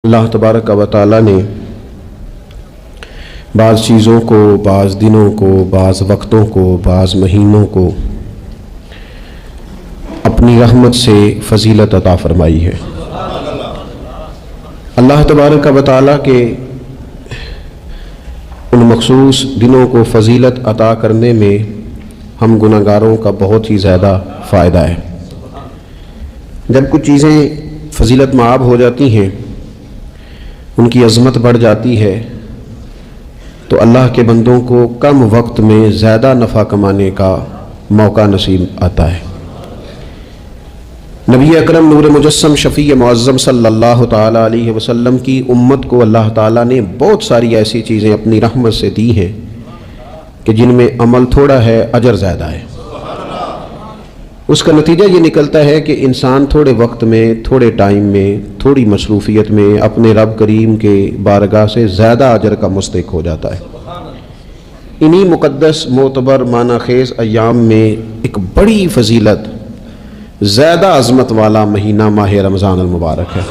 اللہ تبارک و تعالی نے بعض چیزوں کو، بعض دنوں کو، بعض وقتوں کو، بعض مہینوں کو اپنی رحمت سے فضیلت عطا فرمائی ہے۔ اللہ تبارک و تعالی کے ان مخصوص دنوں کو فضیلت عطا کرنے میں ہم گناہگاروں کا بہت ہی زیادہ فائدہ ہے۔ جب کچھ چیزیں فضیلت معاب ہو جاتی ہیں، ان کی عظمت بڑھ جاتی ہے، تو اللہ کے بندوں کو کم وقت میں زیادہ نفع کمانے کا موقع نصیب آتا ہے۔ نبی اکرم نور مجسم شفیع معظم صلی اللہ تعالیٰ علیہ وسلم کی امت کو اللہ تعالیٰ نے بہت ساری ایسی چیزیں اپنی رحمت سے دی ہیں کہ جن میں عمل تھوڑا ہے، اجر زیادہ ہے۔ اس کا نتیجہ یہ نکلتا ہے کہ انسان تھوڑے وقت میں، تھوڑے ٹائم میں، تھوڑی مصروفیت میں اپنے رب کریم کے بارگاہ سے زیادہ اجر کا مستحق ہو جاتا ہے۔ انہی مقدس، معتبر، معنی خیز ایام میں ایک بڑی فضیلت، زیادہ عظمت والا مہینہ ماہ رمضان المبارک ہے۔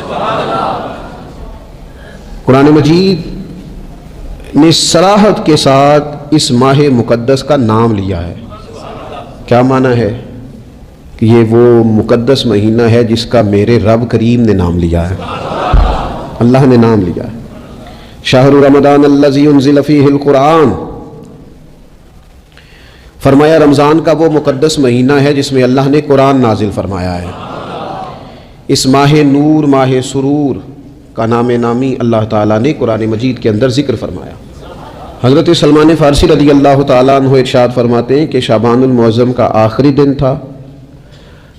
قرآن مجید نے صراحت کے ساتھ اس ماہ مقدس کا نام لیا ہے۔ کیا معنی ہے؟ کہ یہ وہ مقدس مہینہ ہے جس کا میرے رب کریم نے نام لیا ہے، اللہ نے نام لیا ہے۔ شہر رمضان الذی انزل فیہ القرآن، فرمایا رمضان کا وہ مقدس مہینہ ہے جس میں اللہ نے قرآن نازل فرمایا ہے۔ اس ماہ نور، ماہ سرور کا نام نامی اللہ تعالیٰ نے قرآن مجید کے اندر ذکر فرمایا۔ حضرت سلمان فارسی رضی اللہ تعالیٰ عنہ ارشاد فرماتے ہیں کہ شعبان المعظم کا آخری دن تھا،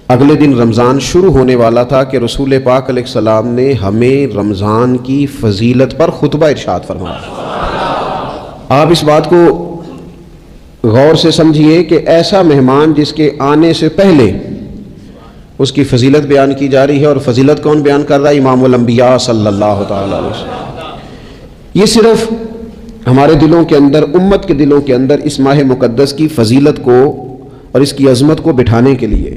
اگلے دن رمضان شروع ہونے والا تھا کہ رسول پاک علیہ السلام نے ہمیں رمضان کی فضیلت پر خطبہ ارشاد فرمایا۔ آپ اس بات کو غور سے سمجھیے کہ ایسا مہمان جس کے آنے سے پہلے اس کی فضیلت بیان کی جا رہی ہے، اور فضیلت کون بیان کر رہا ہے؟ امام الانبیاء صلی اللہ تعالی علیہ وسلم۔ یہ صرف ہمارے دلوں کے اندر، امت کے دلوں کے اندر اس ماہ مقدس کی فضیلت کو اور اس کی عظمت کو بٹھانے کے لیے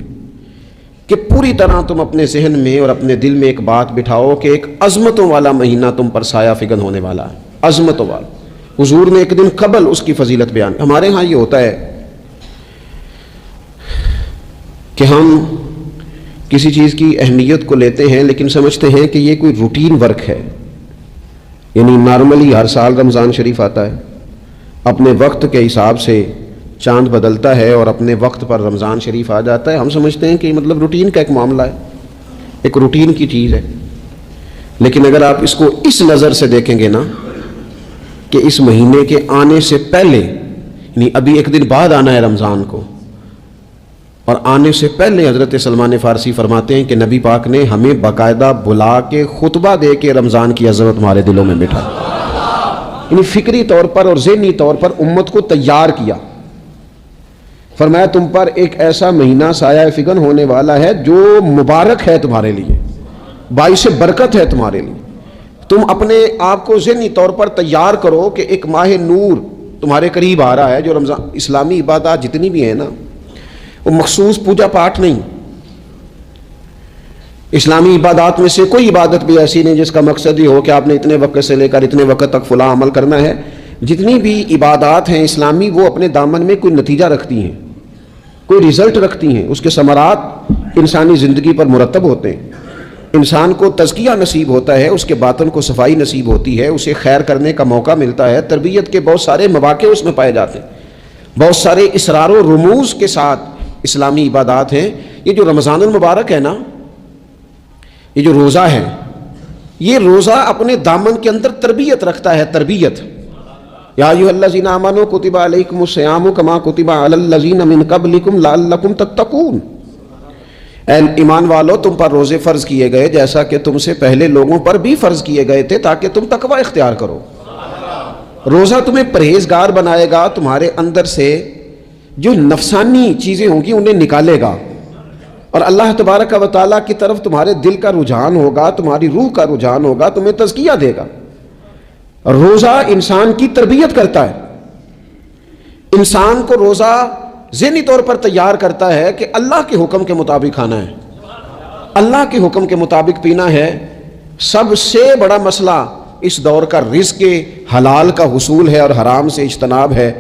کہ پوری طرح تم اپنے ذہن میں اور اپنے دل میں ایک بات بٹھاؤ کہ ایک عظمتوں والا مہینہ تم پر سایہ فگن ہونے والا ہے، عظمتوں والا۔ حضور نے ایک دن قبل اس کی فضیلت بیان۔ ہمارے ہاں یہ ہوتا ہے کہ ہم کسی چیز کی اہمیت کو لیتے ہیں لیکن سمجھتے ہیں کہ یہ کوئی روٹین ورک ہے، یعنی نارملی ہر سال رمضان شریف آتا ہے، اپنے وقت کے حساب سے چاند بدلتا ہے اور اپنے وقت پر رمضان شریف آ جاتا ہے۔ ہم سمجھتے ہیں کہ مطلب روٹین کا ایک معاملہ ہے، ایک روٹین کی چیز ہے۔ لیکن اگر آپ اس کو اس نظر سے دیکھیں گے نا کہ اس مہینے کے آنے سے پہلے، یعنی ابھی ایک دن بعد آنا ہے رمضان کو، اور آنے سے پہلے حضرت سلمان فارسی فرماتے ہیں کہ نبی پاک نے ہمیں باقاعدہ بلا کے خطبہ دے کے رمضان کی عظمت ہمارے دلوں میں بٹھا، یعنی فکری طور پر اور ذہنی طور پر امت کو تیار کیا۔ فرمایا تم پر ایک ایسا مہینہ سایہ فگن ہونے والا ہے جو مبارک ہے تمہارے لیے، باعث برکت ہے تمہارے لیے۔ تم اپنے آپ کو ذہنی طور پر تیار کرو کہ ایک ماہ نور تمہارے قریب آ رہا ہے۔ جو رمضان، اسلامی عبادات جتنی بھی ہیں نا، وہ مخصوص پوجا پاٹ نہیں۔ اسلامی عبادات میں سے کوئی عبادت بھی ایسی نہیں جس کا مقصد یہ ہو کہ آپ نے اتنے وقت سے لے کر اتنے وقت تک فلاں عمل کرنا ہے۔ جتنی بھی عبادات ہیں اسلامی، وہ اپنے دامن میں کوئی نتیجہ رکھتی ہیں، کوئی رزلٹ رکھتی ہیں، اس کے ثمرات انسانی زندگی پر مرتب ہوتے ہیں۔ انسان کو تزکیہ نصیب ہوتا ہے، اس کے باطن کو صفائی نصیب ہوتی ہے، اسے خیر کرنے کا موقع ملتا ہے، تربیت کے بہت سارے مواقع اس میں پائے جاتے ہیں، بہت سارے اسرار و رموز کے ساتھ اسلامی عبادات ہیں۔ یہ جو رمضان المبارک ہے نا، یہ جو روزہ ہے، یہ روزہ اپنے دامن کے اندر تربیت رکھتا ہے، تربیت۔ یا ایھا الذین آمنوا کتب علیکم الصیام کما کتب علی الذین من قبلکم لعلکم تتقون۔ اے ایمان والو، تم پر روزے فرض کیے گئے جیسا کہ تم سے پہلے لوگوں پر بھی فرض کیے گئے تھے تاکہ تم تقوی اختیار کرو۔ روزہ تمہیں پرہیزگار بنائے گا، تمہارے اندر سے جو نفسانی چیزیں ہوں گی انہیں نکالے گا، اور اللہ تبارک و تعالیٰ کی طرف تمہارے دل کا رجحان ہوگا، تمہاری روح کا رجحان ہوگا، تمہیں تزکیہ دے گا۔ روزہ انسان کی تربیت کرتا ہے، انسان کو روزہ ذہنی طور پر تیار کرتا ہے کہ اللہ کے حکم کے مطابق کھانا ہے، اللہ کے حکم کے مطابق پینا ہے، سب سے بڑا مسئلہ اس دور کا رزق حلال کا حصول ہے اور حرام سے اجتناب ہے.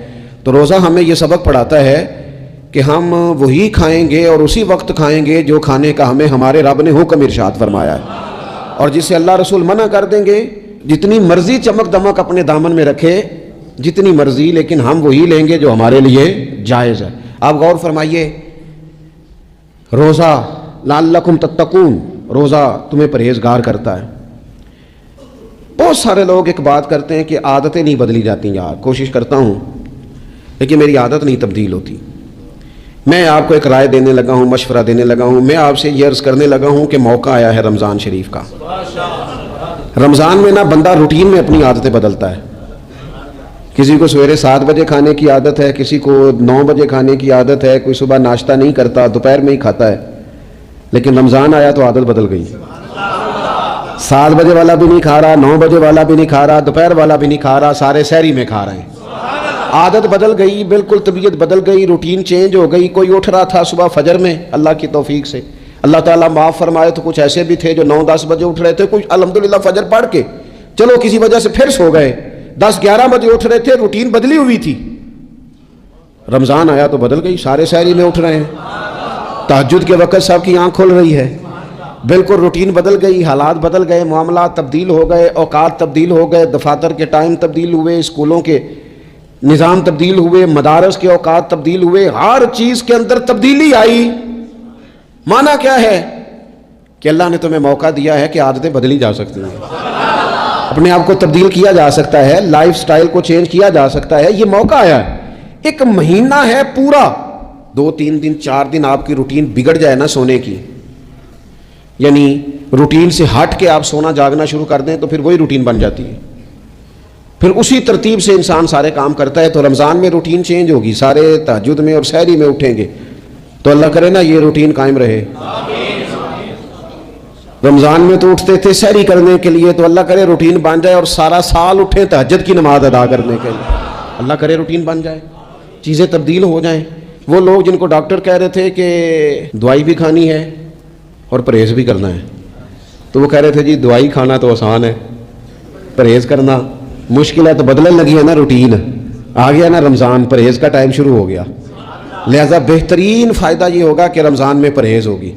تو روزہ ہمیں یہ سبق پڑھاتا ہے کہ ہم وہی کھائیں گے اور اسی وقت کھائیں گے جو کھانے کا ہمیں ہمارے رب نے حکم ارشاد فرمایا ہے، اور جسے اللہ رسول منع کر دیں گے جتنی مرضی چمک دمک اپنے دامن میں رکھے، جتنی مرضی، لیکن ہم وہی لیں گے جو ہمارے لیے جائز ہے. آپ غور فرمائیے، روزہ لعلکم تتقون، روزہ تمہیں پرہیزگار کرتا ہے. بہت سارے لوگ ایک بات کرتے ہیں کہ عادتیں نہیں بدلی جاتی. یار کوشش کرتا ہوں لیکن میری عادت نہیں تبدیل ہوتی. میں آپ کو ایک رائے دینے لگا ہوں، مشورہ دینے لگا ہوں. میں آپ سے یہ عرض کرنے لگا ہوں کہ موقع آیا ہے رمضان شریف کا. رمضان میں نا بندہ روٹین میں اپنی عادتیں بدلتا ہے. کسی کو سویرے 7 بجے کھانے کی عادت ہے، کسی کو 9 بجے کھانے کی عادت ہے، کوئی صبح ناشتہ نہیں کرتا، دوپہر میں ہی کھاتا ہے. لیکن رمضان آیا تو عادت بدل گئی. 7 بجے والا بھی نہیں کھا رہا، 9 بجے والا بھی نہیں کھا رہا، دوپہر والا بھی نہیں کھا رہا، سارے سحری میں کھا رہے ہیں. عادت بدل گئی، بالکل طبیعت بدل گئی، روٹین چینج ہو گئی. کوئی اٹھ رہا تھا صبح فجر میں اللہ کی توفیق سے، اللہ تعالیٰ معاف فرمائے، تو کچھ ایسے بھی تھے جو 9-10 بجے اٹھ رہے تھے، کچھ الحمدللہ فجر پڑھ کے چلو کسی وجہ سے پھر سو گئے، 10-11 بجے اٹھ رہے تھے، روٹین بدلی ہوئی تھی. رمضان آیا تو بدل گئی، سارے سحری میں اٹھ رہے ہیں. تہجد کے وقت سب کی آنکھ کھل رہی ہے. بالکل روٹین بدل گئی، حالات بدل گئے، معاملات تبدیل ہو گئے، اوقات تبدیل ہو گئے، دفاتر کے ٹائم تبدیل ہوئے، اسکولوں کے نظام تبدیل ہوئے، مدارس کے اوقات تبدیل ہوئے، ہر چیز کے اندر تبدیلی آئی. معنی کیا ہے کہ اللہ نے تمہیں موقع دیا ہے کہ عادتیں بدلی جا سکتی ہیں، اپنے آپ کو تبدیل کیا جا سکتا ہے، لائف سٹائل کو چینج کیا جا سکتا ہے. یہ موقع آیا ہے. ایک مہینہ ہے پورا، 2-3 دن 4 دن آپ کی روٹین بگڑ جائے نا سونے کی، یعنی روٹین سے ہٹ کے آپ سونا جاگنا شروع کر دیں تو پھر وہی روٹین بن جاتی ہے. پھر اسی ترتیب سے انسان سارے کام کرتا ہے. تو رمضان میں روٹین چینج ہوگی، سارے تہجد میں اور سحری میں اٹھیں گے. تو اللہ کرے نا یہ روٹین قائم رہے. رمضان میں تو اٹھتے تھے سحری کرنے کے لیے، تو اللہ کرے روٹین بن جائے اور سارا سال اٹھیں تہجد کی نماز ادا کرنے کے لیے. اللہ کرے روٹین بن جائے، چیزیں تبدیل ہو جائیں. وہ لوگ جن کو ڈاکٹر کہہ رہے تھے کہ دوائی بھی کھانی ہے اور پرہیز بھی کرنا ہے، تو وہ کہہ رہے تھے جی دوائی کھانا تو آسان ہے، پرہیز کرنا مشکل ہے. تو بدلنے لگی ہے نا روٹین، آ گیا نا رمضان، پرہیز کا ٹائم شروع ہو گیا. لہذا بہترین فائدہ یہ ہوگا کہ رمضان میں پرہیز ہوگی.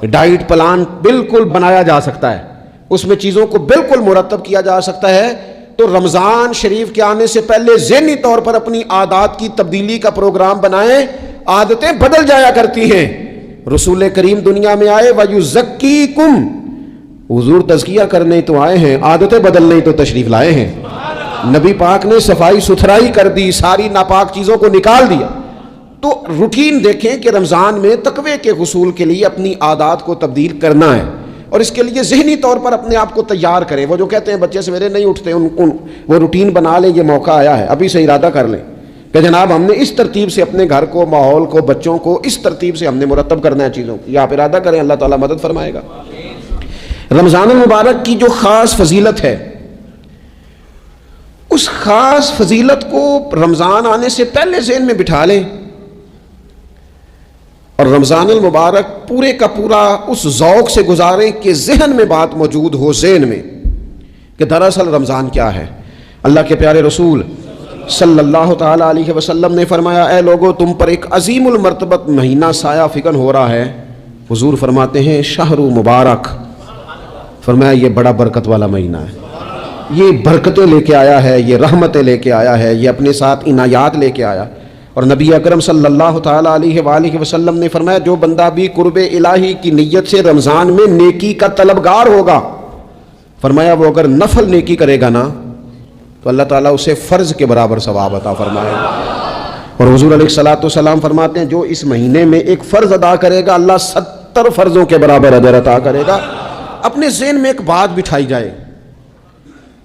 ڈائٹ پلان بالکل بنایا جا سکتا ہے، اس میں چیزوں کو بالکل مرتب کیا جا سکتا ہے. تو رمضان شریف کے آنے سے پہلے ذہنی طور پر اپنی عادات کی تبدیلی کا پروگرام بنائیں. عادتیں بدل جایا کرتی ہیں. رسول کریم دنیا میں آئے وَيُزَكِّيكُمْ، حضور تزکیہ کرنے تو آئے ہیں، عادتیں بدلنے تو تشریف لائے ہیں. نبی پاک نے صفائی ستھرائی کر دی، ساری ناپاک چیزوں کو نکال دیا. تو روٹین دیکھیں کہ رمضان میں تقوی کے حصول کے لیے اپنی عادات کو تبدیل کرنا ہے، اور اس کے لیے ذہنی طور پر اپنے آپ کو تیار کریں. وہ جو کہتے ہیں بچے سویرے نہیں اٹھتے، وہ روٹین بنا لیں. یہ موقع آیا ہے، ابھی سے ارادہ کر لیں کہ جناب ہم نے اس ترتیب سے اپنے گھر کو، ماحول کو، بچوں کو اس ترتیب سے ہم نے مرتب کرنا ہے چیزوں کو. یہ آپ ارادہ کریں، اللہ تعالیٰ مدد فرمائے گا. رمضان المبارک کی جو خاص فضیلت ہے، اس خاص فضیلت کو رمضان آنے سے پہلے ذہن میں بٹھا لیں، اور رمضان المبارک پورے کا پورا اس ذوق سے گزاریں کہ ذہن میں بات موجود ہو، ذہن میں، کہ دراصل رمضان کیا ہے. اللہ کے پیارے رسول صلی اللہ تعالیٰ علیہ وسلم نے فرمایا، اے لوگو تم پر ایک عظیم المرتبت مہینہ سایہ فکن ہو رہا ہے. حضور فرماتے ہیں شہر مبارک، فرمایا یہ بڑا برکت والا مہینہ ہے، یہ برکتیں لے کے آیا ہے، یہ رحمتیں لے کے آیا ہے، یہ اپنے ساتھ عنایات لے کے آیا. اور نبی اکرم صلی اللہ تعالیٰ علیہ وآلہ وسلم نے فرمایا جو بندہ بھی قرب الہی کی نیت سے رمضان میں نیکی کا طلبگار ہوگا، فرمایا وہ اگر نفل نیکی کرے گا نا تو اللہ تعالیٰ اسے فرض کے برابر ثواب عطا فرمائے گا. اور حضور علیہ الصلوۃ والسلام فرماتے ہیں جو اس مہینے میں ایک فرض ادا کرے گا اللہ 70 فرضوں کے برابر اجر عطا کرے گا. اپنے ذہن میں ایک بات بٹھائی جائے،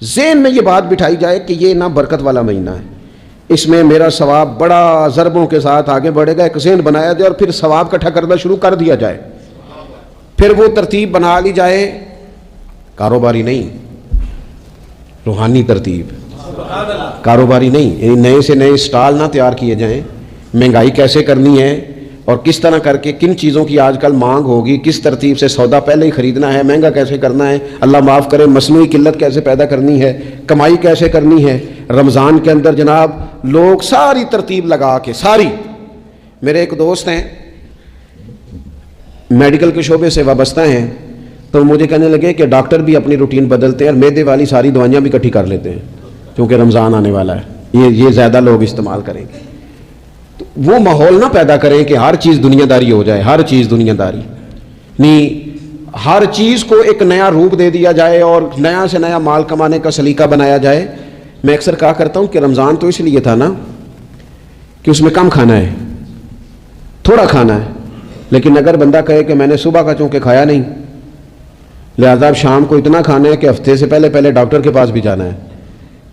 ذہن میں یہ بات بٹھائی جائے کہ یہ نا برکت والا مہینہ ہے، اس میں میرا ثواب بڑا ضربوں کے ساتھ آگے بڑھے گا. ایک ذہن بنایا جائے اور پھر ثواب اکٹھا کرنا شروع کر دیا جائے. پھر وہ ترتیب بنا لی جائے، کاروباری نہیں، روحانی ترتیب، کاروباری نہیں، یعنی نئے سے نئے سٹال نہ تیار کیے جائیں. مہنگائی کیسے کرنی ہے اور کس طرح کر کے کن چیزوں کی آج کل مانگ ہوگی، کس ترتیب سے سودا پہلے ہی خریدنا ہے، مہنگا کیسے کرنا ہے، اللہ معاف کرے مصنوعی قلت کیسے پیدا کرنی ہے، کمائی کیسے کرنی ہے۔ رمضان کے اندر جناب لوگ ساری ترتیب لگا کے ساری، میرے ایک دوست ہیں میڈیکل کے شعبے سے وابستہ ہیں، تو مجھے کہنے لگے کہ ڈاکٹر بھی اپنی روٹین بدلتے ہیں اور معدے والی ساری دوائیاں بھی اکٹھی کر لیتے ہیں کیونکہ رمضان آنے والا ہے، یہ زیادہ لوگ استعمال کریں گے۔ تو وہ ماحول نہ پیدا کریں کہ ہر چیز دنیا داری ہو جائے، ہر چیز دنیا داری نہیں، ہر چیز کو ایک نیا روپ دے دیا جائے اور نیا سے نیا مال کمانے کا سلیقہ بنایا جائے۔ میں اکثر کہا کرتا ہوں کہ رمضان تو اس لیے تھا نا کہ اس میں کم کھانا ہے، تھوڑا کھانا ہے، لیکن اگر بندہ کہے کہ میں نے صبح کا چونکہ کھایا نہیں لہذا اب شام کو اتنا کھانا ہے کہ ہفتے سے پہلے ڈاکٹر کے پاس بھی جانا ہے،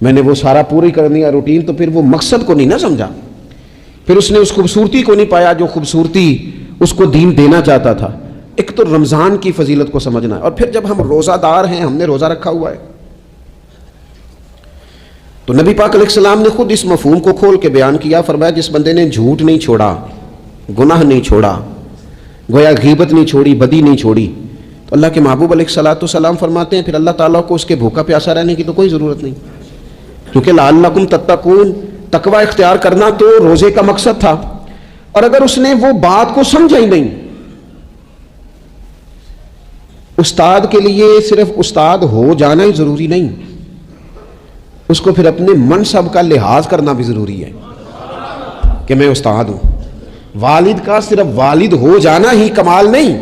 میں نے وہ سارا پوری کرنی ہے روٹین، تو پھر وہ مقصد کو نہیں نہ سمجھا، پھر اس نے اس خوبصورتی کو نہیں پایا جو خوبصورتی اس کو دین دینا چاہتا تھا۔ ایک تو رمضان کی فضیلت کو سمجھنا ہے، اور پھر جب ہم روزہ دار ہیں، ہم نے روزہ رکھا ہوا ہے، تو نبی پاک علیہ السلام نے خود اس مفہوم کو کھول کے بیان کیا، فرمایا جس بندے نے جھوٹ نہیں چھوڑا، گناہ نہیں چھوڑا، گویا غیبت نہیں چھوڑی، بدی نہیں چھوڑی، تو اللہ کے محبوب علیہ الصلوۃ والسلام فرماتے ہیں پھر اللہ تعالیٰ کو اس کے بھوکا پیاسا رہنے کی تو کوئی ضرورت نہیں، کیونکہ لعلکم تتقون، تقوی اختیار کرنا تو روزے کا مقصد تھا۔ اور اگر اس نے وہ بات کو سمجھا ہی نہیں، استاد کے لیے صرف استاد ہو جانا ہی ضروری نہیں، اس کو پھر اپنے منصب کا لحاظ کرنا بھی ضروری ہے کہ میں استاد ہوں۔ والد کا صرف والد ہو جانا ہی کمال نہیں،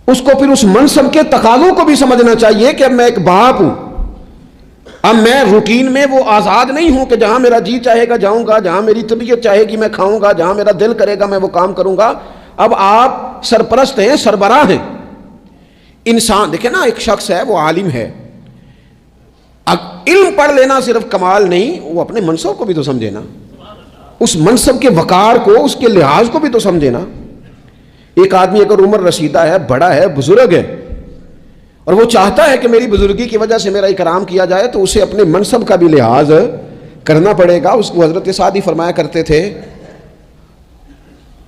اس کو پھر اس منصب کے تقاضوں کو بھی سمجھنا چاہیے کہ اب میں ایک باپ ہوں، اب میں روٹین میں وہ آزاد نہیں ہوں کہ جہاں میرا جی چاہے گا جاؤں گا، جہاں میری طبیعت چاہے گی میں کھاؤں گا، جہاں میرا دل کرے گا میں وہ کام کروں گا۔ اب آپ سرپرست ہیں، سربراہ ہیں۔ انسان دیکھیں نا، ایک شخص ہے وہ عالم ہے، اب علم پڑھ لینا صرف کمال نہیں، وہ اپنے منصب کو بھی تو سمجھے نا، اس منصب کے وقار کو، اس کے لحاظ کو بھی تو سمجھے نا۔ ایک آدمی اگر عمر رسیدہ ہے، بڑا ہے، بزرگ ہے، اور وہ چاہتا ہے کہ میری بزرگی کی وجہ سے میرا اکرام کیا جائے، تو اسے اپنے منصب کا بھی لحاظ کرنا پڑے گا۔ اس کو حضرت سعدی فرمایا کرتے تھے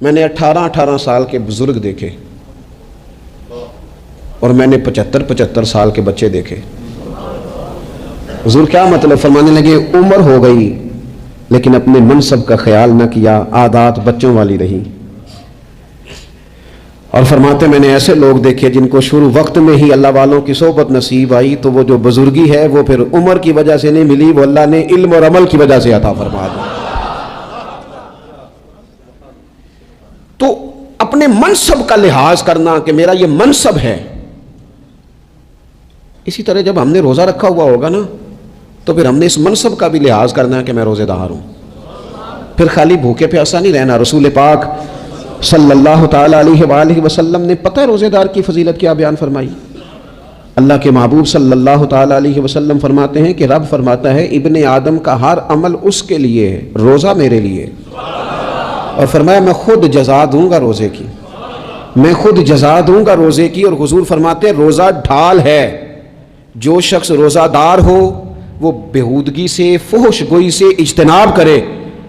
میں نے 18 سال کے بزرگ دیکھے اور میں نے 75 سال کے بچے دیکھے۔ حضور کیا مطلب؟ فرمانے لگے عمر ہو گئی لیکن اپنے منصب کا خیال نہ کیا، عادات بچوں والی رہی۔ اور فرماتے میں نے ایسے لوگ دیکھے جن کو شروع وقت میں ہی اللہ والوں کی صحبت نصیب آئی، تو وہ جو بزرگی ہے وہ پھر عمر کی وجہ سے نہیں ملی، وہ اللہ نے علم اور عمل کی وجہ سے عطا فرما دی۔ تو اپنے منصب کا لحاظ کرنا کہ میرا یہ منصب ہے۔ اسی طرح جب ہم نے روزہ رکھا ہوا ہوگا نا، تو پھر ہم نے اس منصب کا بھی لحاظ کرنا ہے کہ میں روزے دار ہوں، پھر خالی بھوکے پیاسا نہیں رہنا۔ رسول پاک صلی اللہ تعالی علیہ وآلہ وسلم نے پتہ روزے دار کی فضیلت کیا بیان فرمائی؟ اللہ کے محبوب صلی اللہ تعالی علیہ وسلم فرماتے ہیں کہ رب فرماتا ہے ابن آدم کا ہر عمل اس کے لیے ہے، روزہ میرے لیے، اور فرمایا میں خود جزا دوں گا روزے کی، میں خود جزا دوں گا روزے کی۔ اور حضور فرماتے ہیں روزہ ڈھال ہے، جو شخص روزہ دار ہو وہ بےہودگی سے، فحش گوئی سے اجتناب کرے۔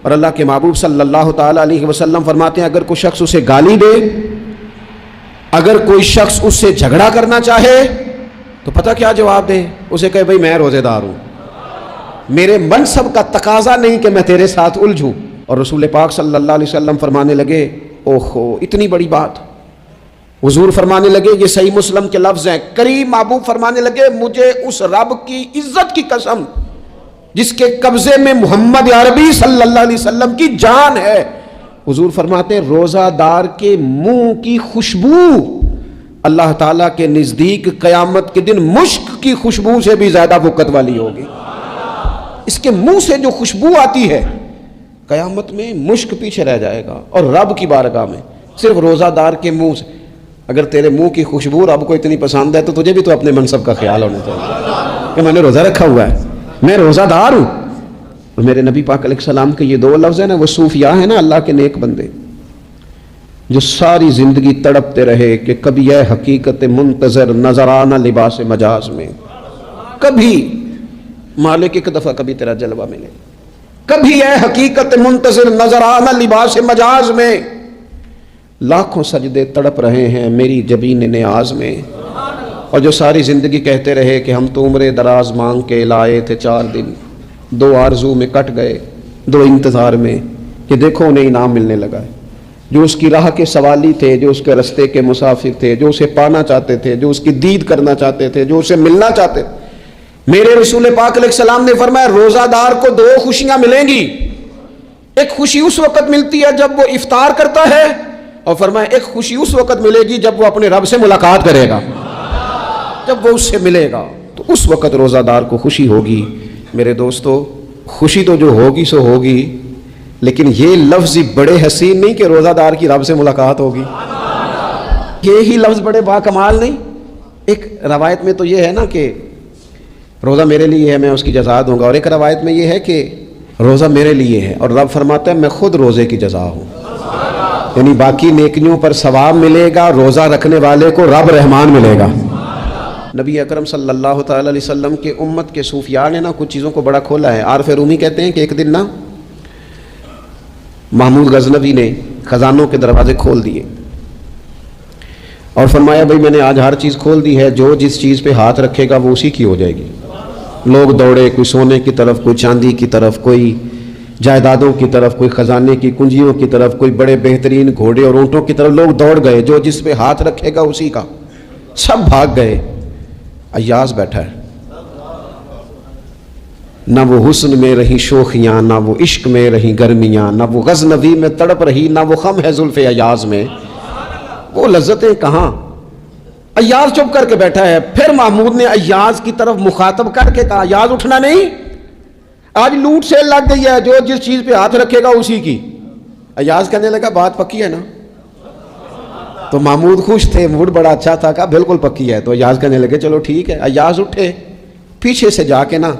اور اللہ کے محبوب صلی اللہ تعالی علیہ وسلم فرماتے ہیں اگر کوئی شخص اسے گالی دے، اگر کوئی شخص اس سے جھگڑا کرنا چاہے تو پتہ کیا جواب دے؟ اسے کہے بھئی میں روزے دار ہوں، میرے منصب کا تقاضا نہیں کہ میں تیرے ساتھ الجھوں۔ اور رسول پاک صلی اللہ علیہ وسلم فرمانے لگے اوہو اتنی بڑی بات۔ حضور فرمانے لگے، یہ صحیح مسلم کے لفظ ہیں، کریم محبوب فرمانے لگے مجھے اس رب کی عزت کی قسم جس کے قبضے میں محمد عربی صلی اللہ علیہ وسلم کی جان ہے، حضور فرماتے ہیں روزہ دار کے منہ کی خوشبو اللہ تعالیٰ کے نزدیک قیامت کے دن مشک کی خوشبو سے بھی زیادہ وقت والی ہوگی۔ اس کے منہ سے جو خوشبو آتی ہے قیامت میں مشک پیچھے رہ جائے گا، اور رب کی بارگاہ میں صرف روزہ دار کے منہ سے، اگر تیرے منہ کی خوشبو رب کو اتنی پسند ہے تو تجھے بھی تو اپنے منصب کا خیال ہونا چاہیے کہ میں نے روزہ رکھا ہوا ہے، میں روزہ دار ہوں۔ اور میرے نبی پاک علیہ السلام کے یہ دو لفظ ہیں نا، وہ صوفیاء ہیں نا، اللہ کے نیک بندے جو ساری زندگی تڑپتے رہے کہ کبھی یہ حقیقت منتظر نظر آنا لباس مجاز میں، کبھی مالک ایک دفعہ کبھی تیرا جلوہ ملے، کبھی یہ حقیقت منتظر نظر آنا لباس مجاز میں، لاکھوں سجدے تڑپ رہے ہیں میری جبین نیاز میں، اور جو ساری زندگی کہتے رہے کہ ہم تو عمر دراز مانگ کے لائے تھے 4 دن، 2 آرزو میں کٹ گئے، 2 انتظار میں، کہ دیکھو انہیں انعام ملنے لگا ہے۔ جو اس کی راہ کے سوالی تھے، جو اس کے رستے کے مسافر تھے، جو اسے پانا چاہتے تھے، جو اس کی دید کرنا چاہتے تھے، جو اسے ملنا چاہتے تھے، میرے رسول پاک علیہ السلام نے فرمایا روزہ دار کو 2 خوشیاں ملیں گی۔ ایک خوشی اس وقت ملتی ہے جب وہ افطار کرتا ہے، اور فرمایا ایک خوشی اس وقت ملے گی جب وہ اپنے رب سے ملاقات کرے گا، جب وہ اس سے ملے گا، تو اس وقت روزہ دار کو خوشی ہوگی۔ میرے دوستو، خوشی تو جو ہوگی سو ہوگی، لیکن یہ لفظ بڑے حسین نہیں کہ روزہ دار کی رب سے ملاقات ہوگی، یہی لفظ بڑے باکمال نہیں۔ ایک روایت میں تو یہ ہے نا کہ روزہ میرے لیے ہے، میں اس کی جزا دوں گا، اور ایک روایت میں یہ ہے کہ روزہ میرے لیے ہے اور رب فرماتا ہے میں خود روزے کی جزا ہوں، یعنی باقی نیکیوں پر ثواب ملے گا، روزہ رکھنے والے کو رب رحمان ملے گا۔ نبی اکرم صلی اللہ تعالی علیہ وسلم کے امت کے صوفیاء نے نا کچھ چیزوں کو بڑا کھولا ہے۔ عارف رومی کہتے ہیں کہ ایک دن نا محمود غزنوی نے خزانوں کے دروازے کھول دیے اور فرمایا بھائی میں نے آج ہر چیز کھول دی ہے، جو جس چیز پہ ہاتھ رکھے گا وہ اسی کی ہو جائے گی۔ لوگ دوڑے، کوئی سونے کی طرف، کوئی چاندی کی طرف، کوئی جائیدادوں کی طرف، کوئی خزانے کی کنجیوں کی طرف، کوئی بڑے بہترین گھوڑے اور اونٹوں کی طرف، لوگ دوڑ گئے، جو جس پہ ہاتھ رکھے گا اسی کا۔ سب بھاگ گئے، ایاز بیٹھا ہے، نہ وہ حسن میں رہی شوخیاں، نہ وہ عشق میں رہی گرمیاں، نہ وہ غزنوی میں تڑپ رہی، نہ وہ خم ہے زلف ایاز میں، وہ لذتیں کہاں۔ ایاز چپ کر کے بیٹھا ہے۔ پھر محمود نے ایاز کی طرف مخاطب کر کے کہا ایاز اٹھنا نہیں، آج لوٹ سیل لگ گئی ہے، جو جس چیز پہ ہاتھ رکھے گا اسی کی۔ ایاز کہنے لگا بات پکی ہے نا؟ تو محمود خوش تھے، موڈ بڑا اچھا تھا، کہا بالکل پکی ہے۔ تو ایاز کہنے لگے چلو ٹھیک ہے۔ ایاز اٹھے، پیچھے سے جا کے نا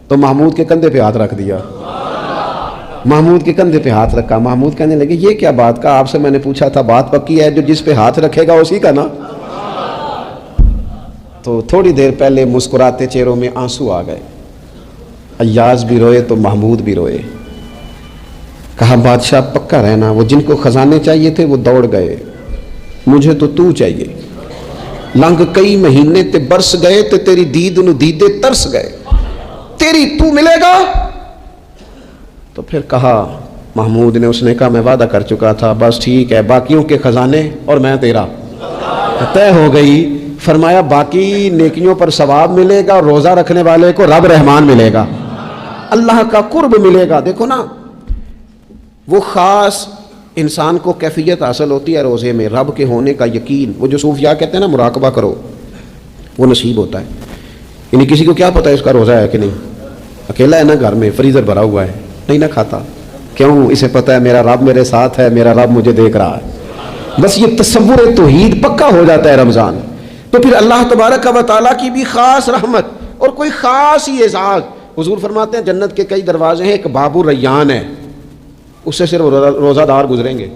تو محمود کے کندھے پہ ہاتھ رکھ دیا، محمود کے کندھے پہ ہاتھ رکھا۔ محمود کہنے لگے یہ کیا بات کا، آپ سے میں نے پوچھا تھا بات پکی ہے، جو جس پہ ہاتھ رکھے گا اسی کا نا۔ تو تھوڑی دیر پہلے مسکراتے چہروں میں آنسو آ گئے، ایاز بھی روئے تو محمود بھی روئے۔ کہا بادشاہ پکا رہنا، وہ جن کو خزانے چاہیے تھے وہ دوڑ گئے، مجھے تو چاہیے۔ لنگ کئی مہینے تے برس گئے تے تیری دید نو دیدے ترس گئے، تیری تو ملے گا۔ تو پھر کہا محمود نے، اس نے کہا میں وعدہ کر چکا تھا، بس ٹھیک ہے، باقیوں کے خزانے اور میں تیرا، طے ہو گئی۔ فرمایا باقی نیکیوں پر ثواب ملے گا، روزہ رکھنے والے کو رب رحمان ملے گا، اللہ کا قرب ملے گا۔ دیکھو نا، وہ خاص انسان کو کیفیت حاصل ہوتی ہے روزے میں، رب کے ہونے کا یقین۔ وہ جو صوفیاء کہتے ہیں نا مراقبہ کرو، وہ نصیب ہوتا ہے۔ یعنی کسی کو کیا پتہ ہے اس کا روزہ ہے کہ نہیں، اکیلا ہے نا گھر میں، فریزر بھرا ہوا ہے، نہیں نہ کھاتا، کیوں؟ اسے پتہ ہے میرا رب میرے ساتھ ہے، میرا رب مجھے دیکھ رہا ہے۔ بس یہ تصور توحید پکا ہو جاتا ہے رمضان، تو پھر اللہ تبارک و تعالیٰ کی بھی خاص رحمت اور کوئی خاص ہی اعزاز۔ حضور فرماتے ہیں جنت کے کئی دروازے ہیں، ایک باب الریان ہے، اس سے صرف روزہ دار گزریں گے۔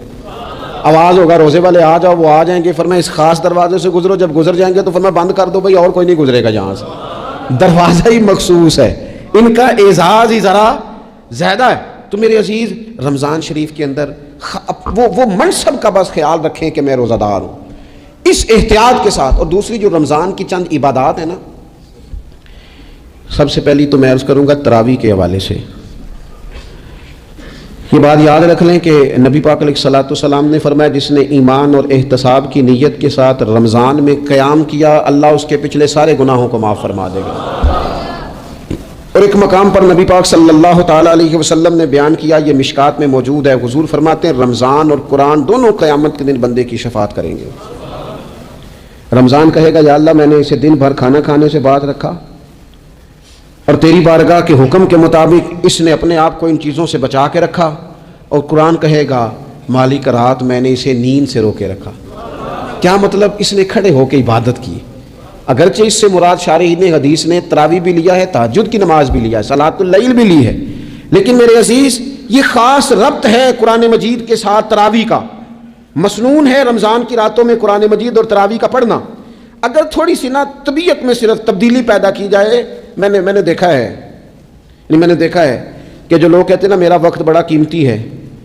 آواز ہوگا روزے والے آ جاؤ، وہ آ جائیں گے، فرمایا اس خاص دروازے سے گزرو، جب گزر جائیں گے تو فرمایا بند کر دو بھائی، اور کوئی نہیں گزرے گا یہاں سے، دروازہ ہی مخصوص ہے، ان کا اعزاز ہی ذرا زیادہ ہے۔ تو میرے عزیز، رمضان شریف کے اندر وہ منصب کا بس خیال رکھیں کہ میں روزہ دار ہوں، اس احتیاط کے ساتھ۔ اور دوسری جو رمضان کی چند عبادات ہیں نا، سب سے پہلی تو میں عرض کروں گا تراویح کے حوالے سے یہ بات یاد رکھ لیں کہ نبی پاک علیہ الصلوۃ والسلام نے فرمایا جس نے ایمان اور احتساب کی نیت کے ساتھ رمضان میں قیام کیا، اللہ اس کے پچھلے سارے گناہوں کو معاف فرما دے گا۔ اور ایک مقام پر نبی پاک صلی اللہ تعالیٰ علیہ وسلم نے بیان کیا، یہ مشکات میں موجود ہے، حضور فرماتے ہیں رمضان اور قرآن دونوں قیامت کے دن بندے کی شفاعت کریں گے۔ رمضان کہے گا یا اللہ میں نے اسے دن بھر کھانا کھانے سے باز رکھا، اور تیری بارگاہ کے حکم کے مطابق اس نے اپنے آپ کو ان چیزوں سے بچا کے رکھا۔ اور قرآن کہے گا مالک رات میں نے اسے نیند سے روکے رکھا۔ کیا مطلب؟ اس نے کھڑے ہو کے عبادت کی، اگرچہ اس سے مراد شارحین حدیث نے تراویح بھی لیا ہے، تہجد کی نماز بھی لیا ہے، صلاۃ اللیل بھی لی ہے، لیکن میرے عزیز یہ خاص ربط ہے قرآن مجید کے ساتھ تراویح کا۔ مسنون ہے رمضان کی راتوں میں قرآن مجید اور تراویح کا پڑھنا۔ اگر تھوڑی سی نا طبیعت میں صرف تبدیلی پیدا کی جائے، میں نے دیکھا ہے کہ جو لوگ کہتے ہیں نا میرا وقت بڑا قیمتی ہے،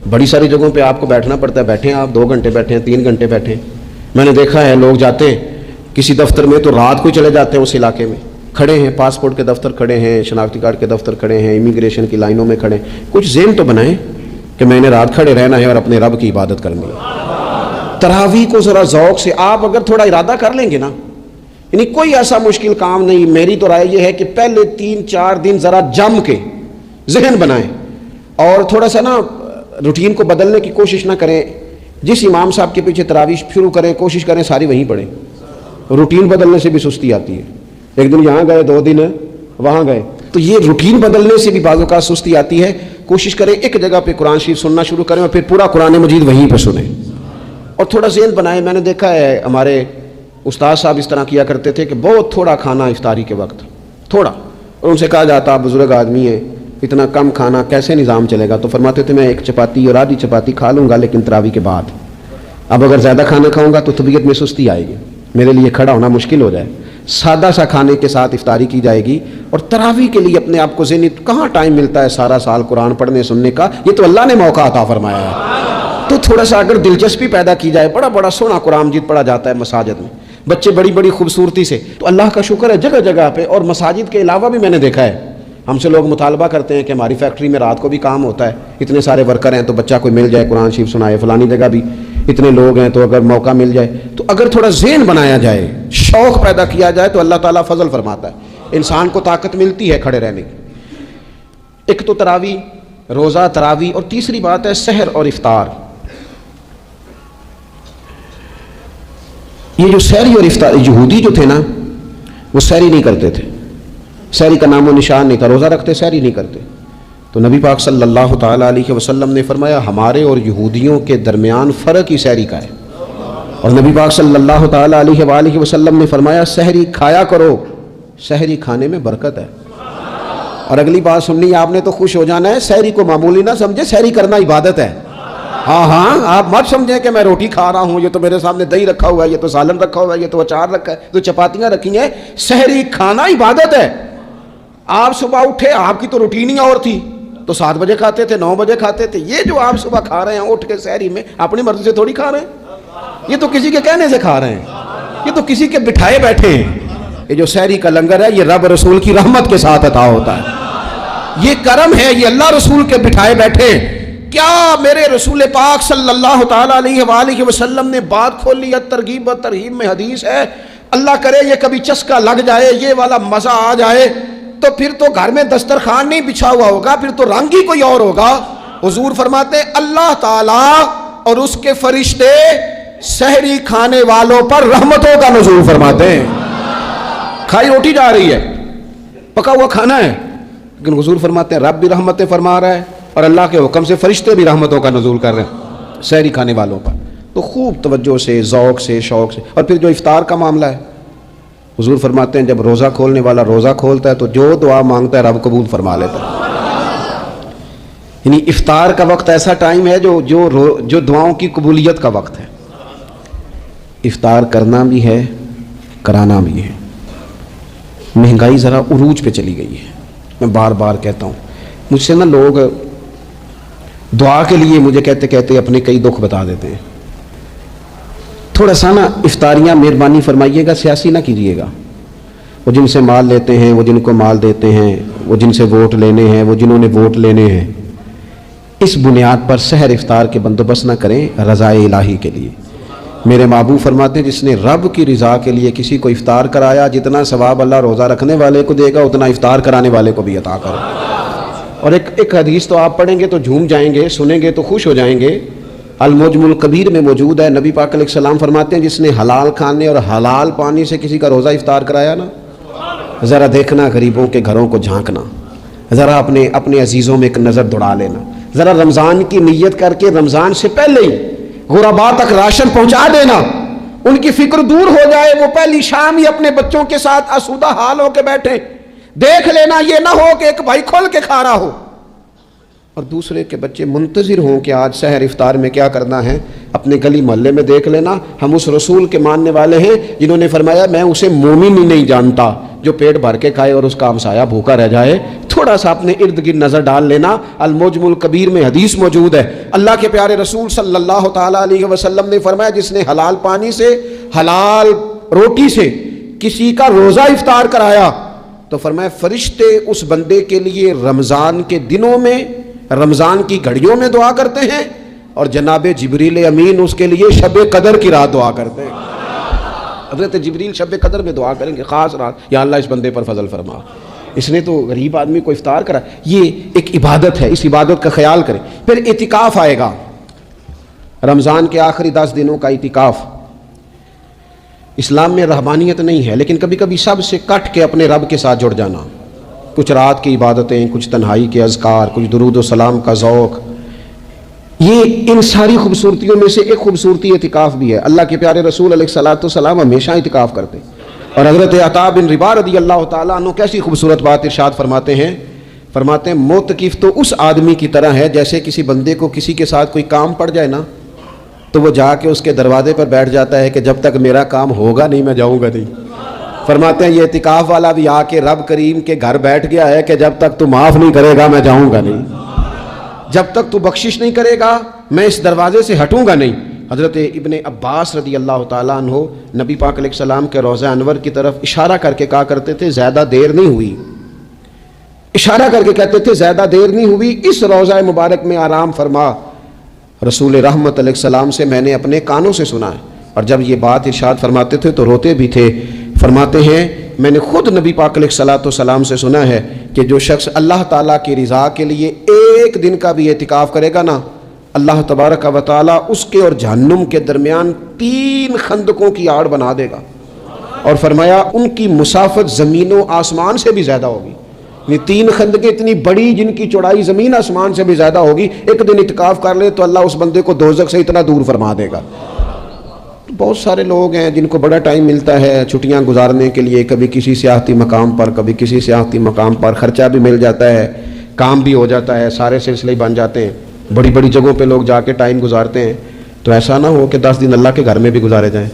بڑی ساری جگہوں پہ آپ کو بیٹھنا پڑتا ہے، بیٹھیں آپ 2 گھنٹے بیٹھیں، 3 گھنٹے بیٹھیں. میں نے دیکھا ہے لوگ جاتے ہیں کسی دفتر میں تو رات کو ہی چلے جاتے ہیں اس علاقے میں، کھڑے ہیں پاسپورٹ کے دفتر کھڑے ہیں، شناختی کارڈ کے دفتر کھڑے ہیں، امیگریشن کی لائنوں میں کھڑے ہیں. کچھ ذہن تو بنائیں کہ میں نے رات کھڑے رہنا ہے اور اپنے رب کی عبادت کرنی ہے. تراویح کو ذرا ذوق سے آپ اگر تھوڑا ارادہ کر لیں گے نا، یعنی کوئی ایسا مشکل کام نہیں. میری تو رائے یہ ہے کہ پہلے 3-4 دن ذرا جم کے ذہن بنائیں اور تھوڑا سا نا روٹین کو بدلنے کی کوشش نہ کریں. جس امام صاحب کے پیچھے تراویح شروع کریں کوشش کریں ساری وہیں پڑھیں. روٹین بدلنے سے بھی سستی آتی ہے. ایک دن یہاں گئے 2 دن وہاں گئے تو یہ روٹین بدلنے سے بھی بعض اوقات سستی آتی ہے. کوشش کریں ایک جگہ پہ قرآن شریف سننا شروع کریں اور پھر پورا قرآن مجید وہیں پہ سنیں اور تھوڑا ذہن بنائیں. میں نے دیکھا ہے ہمارے استاد صاحب اس طرح کیا کرتے تھے کہ بہت تھوڑا کھانا افطاری کے وقت تھوڑا، اور ان سے کہا جاتا آپ بزرگ آدمی ہیں اتنا کم کھانا کیسے نظام چلے گا؟ تو فرماتے تھے میں 1 چپاتی اور آدھی چپاتی کھا لوں گا لیکن تراویح کے بعد. اب اگر زیادہ کھانا کھاؤں گا تو طبیعت میں سستی آئے گی، میرے لیے کھڑا ہونا مشکل ہو جائے. سادہ سا کھانے کے ساتھ افطاری کی جائے گی. اور تراویح کے لیے اپنے آپ کو ذہنی کہاں ٹائم ملتا ہے سارا سال قرآن پڑھنے سننے کا؟ یہ تو اللہ نے موقع عطا فرمایا ہے. تو تھوڑا سا اگر دلچسپی پیدا کی جائے، بڑا سونا قرآن مجید پڑھا جاتا ہے مساجد میں، بچے بڑی خوبصورتی سے، تو اللہ کا شکر ہے جگہ جگہ پہ. اور مساجد کے علاوہ بھی میں نے دیکھا ہے ہم سے لوگ مطالبہ کرتے ہیں کہ ہماری فیکٹری میں رات کو بھی کام ہوتا ہے، اتنے سارے ورکر ہیں تو بچہ کوئی مل جائے قرآن شریف سنائے، فلانی جگہ بھی اتنے لوگ ہیں تو اگر موقع مل جائے تو اگر تھوڑا ذہن بنایا جائے، شوق پیدا کیا جائے تو اللہ تعالیٰ فضل فرماتا ہے، انسان کو طاقت ملتی ہے کھڑے رہنے کی. ایک تو تراویح، روزہ، تراویح، اور تیسری بات ہے سحر اور افطار. یہ جو سحری اور افطار، یہودی جو تھے نا وہ سحری نہیں کرتے تھے، سحری کا نام و نشان نہیں تھا، روزہ رکھتے سحری نہیں کرتے. تو نبی پاک صلی اللہ تعالیٰ علیہ وسلم نے فرمایا ہمارے اور یہودیوں کے درمیان فرق ہی سحری کا ہے. اور نبی پاک صلی اللہ تعالیٰ علیہ وآلہ وسلم نے فرمایا سحری کھایا کرو، سحری کھانے میں برکت ہے. اور اگلی بات سننی آپ نے تو خوش ہو جانا ہے، سحری کو معمولی نہ سمجھے، سحری کرنا عبادت ہے. ہاں آپ مت سمجھیں کہ میں روٹی کھا رہا ہوں، یہ تو میرے سامنے دہی رکھا ہوا ہے، یہ تو سالن رکھا ہوا ہے، یہ تو اچار رکھا ہے، تو چپاتیاں رکھی ہیں. سحری کھانا عبادت ہے. آپ صبح اٹھے، آپ کی تو روٹین ہی اور تھی، تو 7 بجے کھاتے تھے، 9 بجے کھاتے تھے. یہ جو آپ صبح کھا رہے ہیں اٹھ کے سحری میں، اپنی مرضی سے تھوڑی کھا رہے ہیں، یہ تو کسی کے کہنے سے کھا رہے ہیں، یہ تو کسی کے بٹھائے بیٹھے ہیں. یہ جو سحری کا لنگر ہے یہ رب رسول کی رحمت کے ساتھ عطا ہوتا ہے، یہ کرم ہے، یہ اللہ رسول کے بٹھائے بیٹھے. کیا میرے رسول پاک صلی اللہ تعالیٰ علیہ وآلہ وسلم نے بات کھولی ہے، ترغیب و ترہیب میں حدیث ہے. اللہ کرے یہ کبھی چسکا لگ جائے، یہ والا مزہ آ جائے تو پھر تو گھر میں دسترخوان نہیں بچھا ہوا ہوگا، پھر تو رنگ ہی کوئی اور ہوگا. حضور فرماتے ہیں اللہ تعالیٰ اور اس کے فرشتے سحری کھانے والوں پر رحمتوں کا نزول فرماتے ہیں. کھائی روٹی جا رہی ہے، پکا ہوا کھانا ہے، لیکن حضور فرماتے ہیں رب بھی رحمتیں فرما رہا ہے اور اللہ کے حکم سے فرشتے بھی رحمتوں کا نزول کر رہے ہیں سحری کھانے والوں پر. تو خوب توجہ سے، ذوق سے، شوق سے. اور پھر جو افطار کا معاملہ ہے، حضور فرماتے ہیں جب روزہ کھولنے والا روزہ کھولتا ہے تو جو دعا مانگتا ہے رب قبول فرما لیتا ہے. یعنی افطار کا وقت ایسا ٹائم ہے جو دعاؤں کی قبولیت کا وقت ہے. افطار کرنا بھی ہے، کرانا بھی ہے. مہنگائی ذرا عروج پہ چلی گئی ہے، میں بار بار کہتا ہوں. مجھ سے نا لوگ دعا کے لیے مجھے کہتے کہتے اپنے کئی دکھ بتا دیتے ہیں. تھوڑا سا نا افطاریاں مہربانی فرمائیے گا سیاسی نہ کیجیے گا. وہ جن سے مال لیتے ہیں، وہ جن کو مال دیتے ہیں، وہ جن سے ووٹ لینے ہیں، وہ جنہوں نے ووٹ لینے ہیں، اس بنیاد پر سحر افطار کے بندوبست نہ کریں رضائے الہی کے لیے. میرے محبوب فرماتے ہیں جس نے رب کی رضا کے لیے کسی کو افطار کرایا، جتنا ثواب اللہ روزہ رکھنے والے کو دے گا اتنا افطار کرانے والے کو بھی عطا کرے. اور ایک حدیث تو آپ پڑھیں گے تو جھوم جائیں گے، سنیں گے تو خوش ہو جائیں گے. المعجم الکبیر میں موجود ہے. نبی پاک علیہ السلام فرماتے ہیں جس نے حلال کھانے اور حلال پانی سے کسی کا روزہ افطار کرایا نا، ذرا دیکھنا غریبوں کے گھروں کو جھانکنا، ذرا اپنے عزیزوں میں ایک نظر دوڑا لینا، ذرا رمضان کی نیت کر کے رمضان سے پہلے ہی غرباء تک راشن پہنچا دینا، ان کی فکر دور ہو جائے. وہ پہلی شام ہی اپنے بچوں کے ساتھ آسودہ حال ہو کے بیٹھے. دیکھ لینا یہ نہ ہو کہ ایک بھائی کھول کے کھا رہا ہو اور دوسرے کے بچے منتظر ہوں کہ آج سحر افطار میں کیا کرنا ہے. اپنے گلی محلے میں دیکھ لینا، ہم اس رسول کے ماننے والے ہیں جنہوں نے فرمایا میں اسے مومن ہی نہیں جانتا جو پیٹ بھر کے کھائے اور اس کا ہمسایہ بھوکا رہ جائے۔ تھوڑا سا اپنے ارد گرد نظر ڈال لینا، المعجم الکبیر میں حدیث موجود ہے، اللہ کے پیارے رسول صلی اللہ تعالیٰ علیہ وسلم نے فرمایا جس نے حلال پانی سے حلال روٹی سے کسی کا روزہ افطار کرایا تو فرمایا فرشتے اس بندے کے لیے رمضان کے دنوں میں، رمضان کی گھڑیوں میں دعا کرتے ہیں، اور جناب جبریل امین اس کے لیے شب قدر کی رات دعا کرتے ہیں۔ حضرت جبریل شب قدر میں دعا کریں گے خاص رات، یا اللہ اس بندے پر فضل فرما، اس نے تو غریب آدمی کو افطار کرا۔ یہ ایک عبادت ہے، اس عبادت کا خیال کریں۔ پھر اعتکاف آئے گا، رمضان کے آخری 10 دنوں کا اعتکاف۔ اسلام میں رہبانیت نہیں ہے، لیکن کبھی کبھی سب سے کٹ کے اپنے رب کے ساتھ جڑ جانا، کچھ رات کی عبادتیں، کچھ تنہائی کے اذکار، کچھ درود و سلام کا ذوق، یہ ان ساری خوبصورتیوں میں سے ایک خوبصورتی اعتکاف بھی ہے۔ اللہ کے پیارے رسول علیہ الصلوۃ والسلام ہمیشہ اعتکاف کرتے ہیں، اور حضرت عطا بن رباح رضی اللہ تعالیٰ عنہ کیسی خوبصورت بات ارشاد فرماتے ہیں معتکف تو اس آدمی کی طرح ہے جیسے کسی بندے کو کسی کے ساتھ کوئی کام پڑ جائے نا تو وہ جا کے اس کے دروازے پر بیٹھ جاتا ہے کہ جب تک میرا کام ہوگا نہیں میں جاؤں گا نہیں۔ فرماتے ہیں یہ اعتکاف والا بھی آ کے رب کریم کے گھر بیٹھ گیا ہے کہ جب تک تو معاف نہیں کرے گا میں جاؤں گا نہیں، جب تک تو بخشش نہیں کرے گا میں اس دروازے سے ہٹوں گا نہیں۔ حضرت ابن عباس رضی اللہ تعالیٰ عنہ نبی پاک علیہ السلام کے روضہ انور کی طرف اشارہ کر کے کہا کرتے تھے زیادہ دیر نہیں ہوئی، اشارہ کر کے کہتے تھے زیادہ دیر نہیں ہوئی، اس روضہ مبارک میں آرام فرما۔ رسول رحمت علیہ السلام سے میں نے اپنے کانوں سے سنا ہے، اور جب یہ بات ارشاد فرماتے تھے تو روتے بھی تھے۔ فرماتے ہیں میں نے خود نبی پاک علیہ السلام سے سنا ہے کہ جو شخص اللہ تعالیٰ کی رضا کے لیے ایک دن کا بھی اعتکاف کرے گا نا، اللہ تبارک و تعالیٰ اس کے اور جہنم کے درمیان 3 خندقوں کی آڑ بنا دے گا، اور فرمایا ان کی مسافت زمین و آسمان سے بھی زیادہ ہوگی۔ یہ 3 خندقیں اتنی بڑی جن کی چوڑائی زمین آسمان سے بھی زیادہ ہوگی، ایک دن اعتکاف کر لے تو اللہ اس بندے کو دوزخ سے اتنا دور فرما دے گا۔ بہت سارے لوگ ہیں جن کو بڑا ٹائم ملتا ہے چھٹیاں گزارنے کے لیے، کبھی کسی سیاحتی مقام پر، کبھی کسی سیاحتی مقام پر، خرچہ بھی مل جاتا ہے، کام بھی ہو جاتا ہے، سارے سلسلے بن جاتے ہیں، بڑی بڑی جگہوں پہ لوگ جا کے ٹائم گزارتے ہیں۔ تو ایسا نہ ہو کہ 10 دن اللہ کے گھر میں بھی گزارے جائیں۔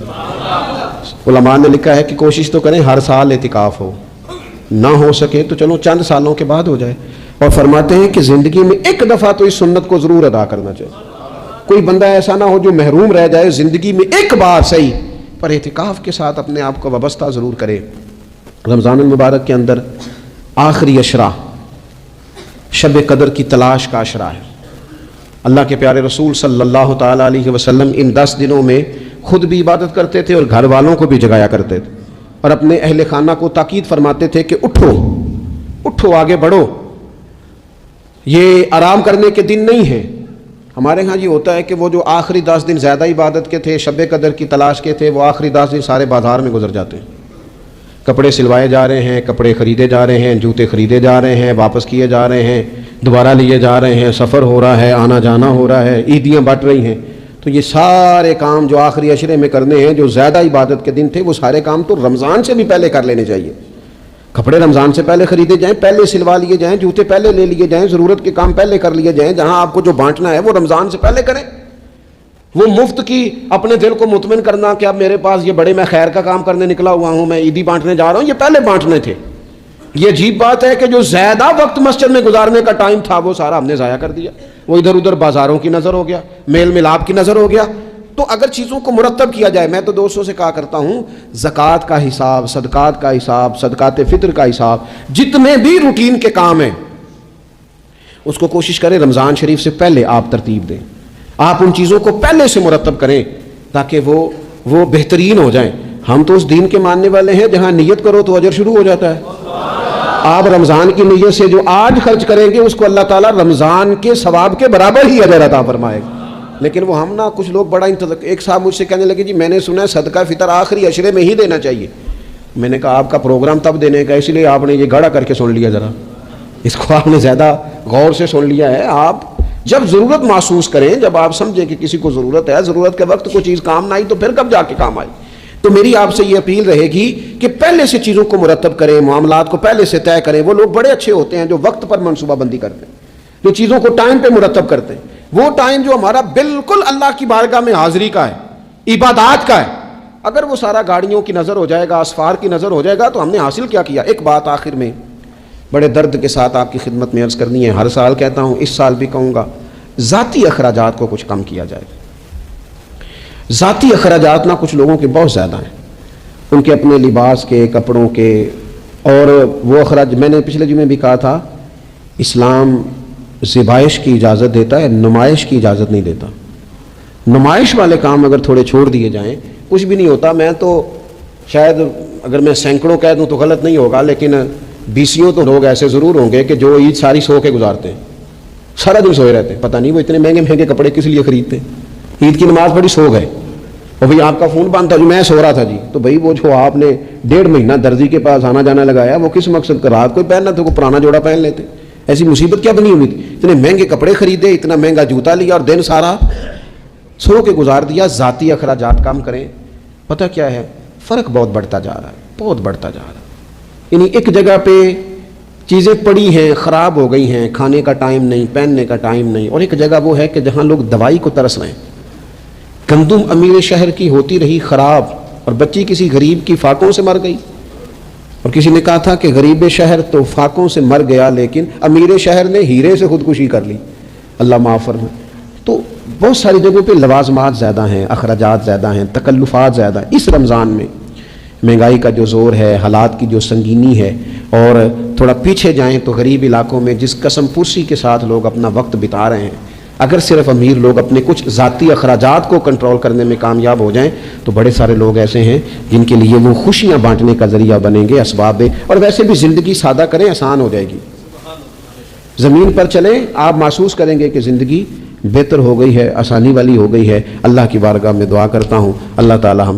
علماء نے لکھا ہے کہ کوشش تو کریں ہر سال اعتکاف ہو، نہ ہو سکے تو چلو چند سالوں کے بعد ہو جائے، اور فرماتے ہیں کہ زندگی میں ایک دفعہ تو اس سنت کو ضرور ادا کرنا چاہیے۔ کوئی بندہ ایسا نہ ہو جو محروم رہ جائے، زندگی میں ایک بار صحیح پر اعتکاف کے ساتھ اپنے آپ کو وابستہ ضرور کرے۔ رمضان المبارک کے اندر آخری عشرہ شب قدر کی تلاش کا عشرہ ہے۔ اللہ کے پیارے رسول صلی اللہ تعالیٰ علیہ وسلم ان 10 دنوں میں خود بھی عبادت کرتے تھے اور گھر والوں کو بھی جگایا کرتے تھے، اور اپنے اہل خانہ کو تاکید فرماتے تھے کہ اٹھو اٹھو، آگے بڑھو، یہ آرام کرنے کے دن نہیں ہیں۔ ہمارے ہاں یہ ہوتا ہے کہ وہ جو آخری 10 دن زیادہ عبادت کے تھے، شب قدر کی تلاش کے تھے، وہ آخری 10 دن سارے بازار میں گزر جاتے ہیں، کپڑے سلوائے جا رہے ہیں، کپڑے خریدے جا رہے ہیں، جوتے خریدے جا رہے ہیں، واپس کیے جا رہے ہیں، دوبارہ لیے جا رہے ہیں، سفر ہو رہا ہے، آنا جانا ہو رہا ہے، عیدیاں بٹ رہی ہیں۔ تو یہ سارے کام جو آخری عشرے میں کرنے ہیں، جو زیادہ عبادت کے دن تھے، وہ سارے کام تو رمضان سے بھی پہلے کر لینے چاہیے۔ کپڑے رمضان سے پہلے خریدے جائیں، پہلے سلوا لیے جائیں، جوتے پہلے لے لیے جائیں، ضرورت کے کام پہلے کر لیے جائیں، جہاں آپ کو جو بانٹنا ہے وہ رمضان سے پہلے کریں۔ وہ مفت کی اپنے دل کو مطمئن کرنا کہ اب میرے پاس یہ بڑے، میں خیر کا کام کرنے نکلا ہوا ہوں، میں عیدی بانٹنے جا رہا ہوں، یہ پہلے بانٹنے تھے۔ یہ عجیب بات ہے کہ جو زیادہ وقت مسجد میں گزارنے کا ٹائم تھا وہ سارا ہم نے ضائع کر دیا، وہ ادھر ادھر بازاروں کی نظر ہو گیا، میل ملاپ کی نظر ہو گیا۔ تو اگر چیزوں کو مرتب کیا جائے، میں تو دوستوں سے کہا کرتا ہوں زکوٰۃ کا حساب، صدقات کا حساب، صدقات فطر کا حساب، جتنے بھی روٹین کے کام ہیں اس کو کوشش کریں رمضان شریف سے پہلے آپ ترتیب دیں، آپ ان چیزوں کو پہلے سے مرتب کریں تاکہ وہ بہترین ہو جائیں۔ ہم تو اس دین کے ماننے والے ہیں جہاں نیت کرو تو اجر شروع ہو جاتا ہے۔ آپ رمضان کی نیت سے جو آج خرچ کریں گے اس کو اللہ تعالیٰ رمضان کے ثواب کے برابر ہی اجر عطا فرمائے گا۔ لیکن وہ ہم نا کچھ لوگ بڑا ایک صاحب مجھ سے کہنے لگے جی میں نے سنا ہے صدقہ فطر آخری عشرے میں ہی دینا چاہیے۔ میں نے کہا آپ کا پروگرام تب دینے کا، اس لیے آپ نے یہ گاڑا کر کے سن لیا، ذرا اس کو آپ نے زیادہ غور سے سن لیا ہے۔ آپ جب ضرورت محسوس کریں، جب آپ سمجھیں کہ کسی کو ضرورت ہے، ضرورت کے وقت کوئی چیز کام نہ آئی تو پھر کب جا کے کام آئی۔ تو میری آپ سے یہ اپیل رہے گی کہ پہلے سے چیزوں کو مرتب کریں، معاملات کو پہلے سے طے کریں۔ وہ لوگ بڑے اچھے ہوتے ہیں جو وقت پر منصوبہ بندی کرتے ہیں، جو چیزوں کو ٹائم پہ مرتب کرتے ہیں۔ وہ ٹائم جو ہمارا بالکل اللہ کی بارگاہ میں حاضری کا ہے، عبادات کا ہے، اگر وہ سارا گاڑیوں کی نظر ہو جائے گا، اسفار کی نظر ہو جائے گا تو ہم نے حاصل کیا کیا؟ ایک بات آخر میں بڑے درد کے ساتھ آپ کی خدمت میں عرض کرنی ہے، ہر سال کہتا ہوں، اس سال بھی کہوں گا، ذاتی اخراجات کو کچھ کم کیا جائے۔ ذاتی اخراجات نہ کچھ لوگوں کے بہت زیادہ ہیں، ان کے اپنے لباس کے، کپڑوں کے، اور وہ اخراج میں نے پچھلے جمعے بھی کہا تھا، اسلام ذبائش کی اجازت دیتا ہے، نمائش کی اجازت نہیں دیتا۔ نمائش والے کام اگر تھوڑے چھوڑ دیے جائیں کچھ بھی نہیں ہوتا۔ میں تو شاید اگر میں سینکڑوں کہہ دوں تو غلط نہیں ہوگا، لیکن بیسیوں تو لوگ ایسے ضرور ہوں گے کہ جو عید ساری سو کے گزارتے ہیں، سارا دن سوئے رہتے ہیں، پتہ نہیں وہ اتنے مہنگے مہنگے کپڑے کس لیے خریدتے ہیں، عید کی نماز پڑھی سو گئے، اور بھئی آپ کا فون بند تھا جو میں سو رہا تھا جی، تو بھئی وہ جو آپ نے 1.5 مہینہ درزی کے پاس آنا جانا لگایا وہ کس مقصد کا؟ رات کوئی پہننا تھا، کوئی پرانا جوڑا پہن لیتے۔ ایسی مصیبت کیا بنی ہوئی تھی؟ اتنے مہنگے کپڑے خریدے، اتنا مہنگا جوتا لیا اور دن سارا سو کے گزار دیا۔ ذاتی اخراجات کم کریں۔ پتہ کیا ہے، فرق بہت بڑھتا جا رہا ہے، بہت بڑھتا جا رہا ہے۔ یعنی ایک جگہ پہ چیزیں پڑی ہیں، خراب ہو گئی ہیں، کھانے کا ٹائم نہیں، پہننے کا ٹائم نہیں، اور ایک جگہ وہ ہے کہ جہاں لوگ دوائی کو ترس رہے ہیں۔ گندم امیر شہر کی ہوتی رہی خراب، اور بچی کسی غریب کی فاقوں سے مر گئی، اور کسی نے کہا تھا کہ غریب شہر تو فاقوں سے مر گیا لیکن امیر شہر نے ہیرے سے خودکشی کر لی، اللہ معاف فرمائے۔ تو بہت ساری جگہوں پہ لوازمات زیادہ ہیں، اخراجات زیادہ ہیں، تکلفات زیادہ ہیں۔ اس رمضان میں مہنگائی کا جو زور ہے، حالات کی جو سنگینی ہے، اور تھوڑا پیچھے جائیں تو غریب علاقوں میں جس قسم پرسی کے ساتھ لوگ اپنا وقت بتا رہے ہیں، اگر صرف امیر لوگ اپنے کچھ ذاتی اخراجات کو کنٹرول کرنے میں کامیاب ہو جائیں تو بڑے سارے لوگ ایسے ہیں جن کے لیے وہ خوشیاں بانٹنے کا ذریعہ بنیں گے، اسباب دیں۔ اور ویسے بھی زندگی سادہ کریں، آسان ہو جائے گی۔ زمین پر چلیں، آپ محسوس کریں گے کہ زندگی بہتر ہو گئی ہے، آسانی والی ہو گئی ہے۔ اللہ کی بارگاہ میں دعا کرتا ہوں اللہ تعالی ہم